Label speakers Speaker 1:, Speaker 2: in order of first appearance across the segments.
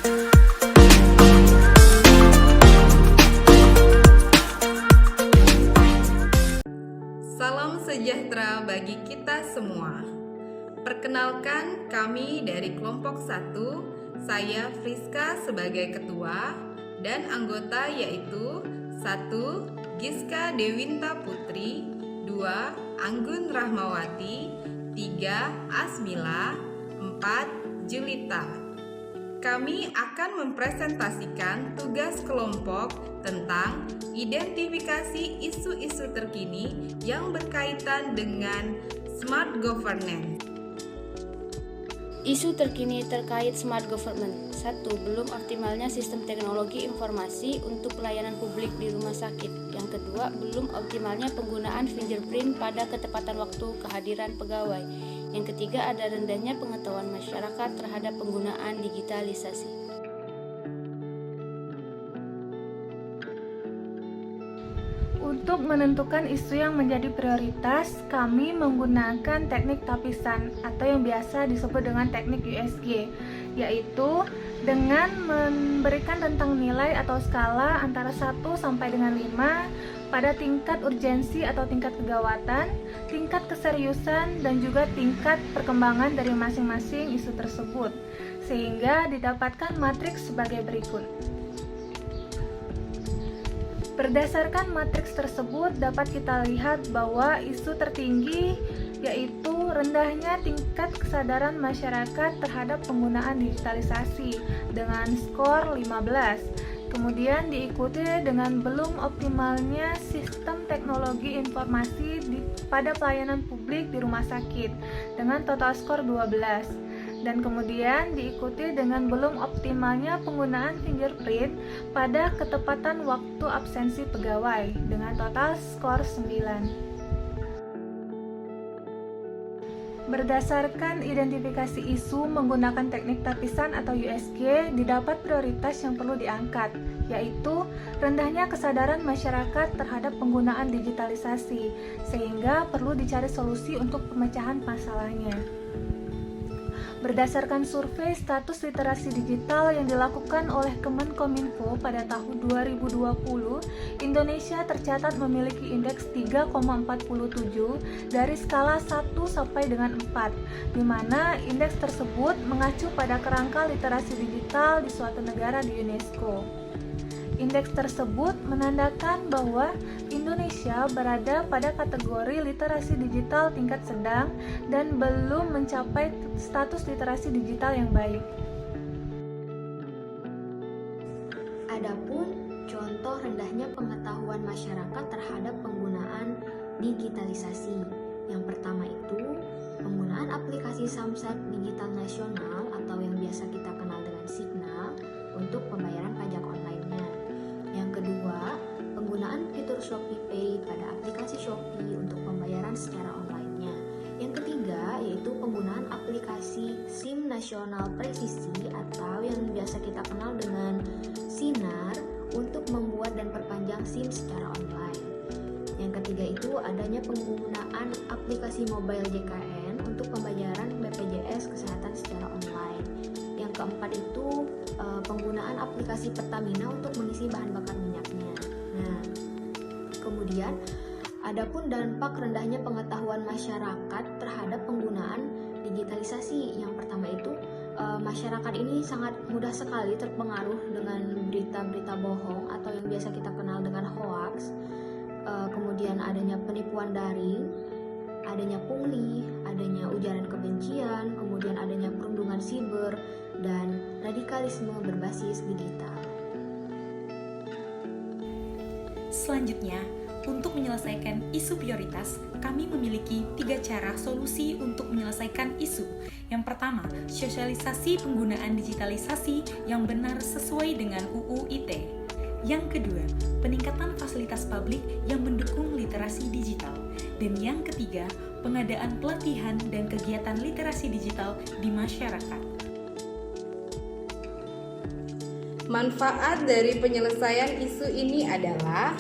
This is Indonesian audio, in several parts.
Speaker 1: Salam sejahtera bagi kita semua. Perkenalkan, kami dari kelompok 1, saya Friska sebagai ketua dan anggota yaitu 1. Giska Dewinta Putri, 2. Anggun Rahmawati, 3. Asmila, 4. Julita. Kami akan mempresentasikan tugas kelompok tentang identifikasi isu-isu terkini yang berkaitan dengan smart governance.
Speaker 2: Isu terkini terkait smart government. 1. Belum optimalnya sistem teknologi informasi untuk pelayanan publik di rumah sakit. Yang kedua, belum optimalnya penggunaan fingerprint pada ketepatan waktu kehadiran pegawai. Yang ketiga, ada rendahnya pengetahuan masyarakat terhadap penggunaan digitalisasi.
Speaker 3: Untuk menentukan isu yang menjadi prioritas, kami menggunakan teknik tapisan atau yang biasa disebut dengan teknik USG, yaitu dengan memberikan rentang nilai atau skala antara 1 sampai dengan 5 pada tingkat urgensi atau tingkat kegawatan, tingkat keseriusan, dan juga tingkat perkembangan dari masing-masing isu tersebut, sehingga didapatkan matriks sebagai berikut. Berdasarkan matriks tersebut dapat kita lihat bahwa isu tertinggi yaitu rendahnya tingkat kesadaran masyarakat terhadap penggunaan digitalisasi dengan skor 15. Kemudian diikuti dengan belum optimalnya sistem teknologi informasi pada pelayanan publik di rumah sakit dengan total skor 12. Dan kemudian diikuti dengan belum optimalnya penggunaan fingerprint pada ketepatan waktu absensi pegawai dengan total skor 9. Berdasarkan identifikasi isu menggunakan teknik tapisan atau USG, didapat prioritas yang perlu diangkat, yaitu rendahnya kesadaran masyarakat terhadap penggunaan digitalisasi, sehingga perlu dicari solusi untuk pemecahan masalahnya. Berdasarkan survei status literasi digital yang dilakukan oleh Kemenkominfo pada tahun 2020, Indonesia tercatat memiliki indeks 3,47 dari skala 1 sampai dengan 4, di mana indeks tersebut mengacu pada kerangka literasi digital di suatu negara di UNESCO. Indeks tersebut menandakan bahwa Indonesia berada pada kategori literasi digital tingkat sedang dan belum mencapai status literasi digital yang baik.
Speaker 4: Adapun contoh rendahnya pengetahuan masyarakat terhadap penggunaan digitalisasi. Yang pertama itu penggunaan aplikasi Samsat Digital Nasional atau yang biasa kita kenal dengan Signal untuk pembayaran pajak online-nya. Yang kedua, penggunaan fitur Shopee Pay pada aplikasi Shopee untuk pembayaran secara online-nya. Yang ketiga, yaitu penggunaan aplikasi SIM Nasional Presisi atau yang biasa kita kenal dengan Sinar untuk membuat dan perpanjang SIM secara online. Yang ketiga itu adanya penggunaan aplikasi mobile JKN untuk pembayaran BPJS Kesehatan secara online. Yang keempat itu penggunaan aplikasi Pertamina untuk mengisi bahan bakar minyaknya. Nah, kemudian adapun dampak rendahnya pengetahuan masyarakat terhadap penggunaan digitalisasi. Yang pertama itu masyarakat ini sangat mudah sekali terpengaruh dengan berita-berita bohong atau yang biasa kita kenal dengan hoax. Kemudian adanya penipuan daring, adanya pungli, adanya ujaran kebencian, kemudian adanya perundungan siber, dan radikalisme berbasis digital.
Speaker 5: Selanjutnya, untuk menyelesaikan isu prioritas, kami memiliki 3 cara solusi untuk menyelesaikan isu. Yang pertama, sosialisasi penggunaan digitalisasi yang benar sesuai dengan UU ITE. Yang kedua, peningkatan fasilitas publik yang mendukung literasi digital. Dan yang ketiga, pengadaan pelatihan dan kegiatan literasi digital di masyarakat.
Speaker 1: Manfaat dari penyelesaian isu ini adalah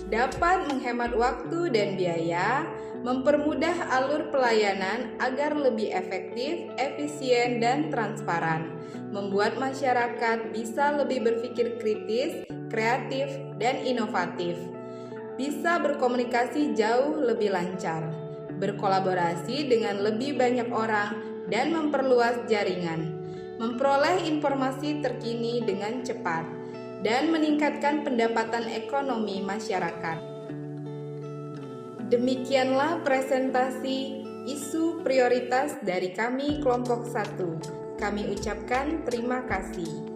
Speaker 1: dapat menghemat waktu dan biaya, mempermudah alur pelayanan agar lebih efektif, efisien, dan transparan, membuat masyarakat bisa lebih berpikir kritis, kreatif, dan inovatif, bisa berkomunikasi jauh lebih lancar, berkolaborasi dengan lebih banyak orang, dan memperluas jaringan, memperoleh informasi terkini dengan cepat, dan meningkatkan pendapatan ekonomi masyarakat. Demikianlah presentasi isu prioritas dari kami kelompok 1. Kami ucapkan terima kasih.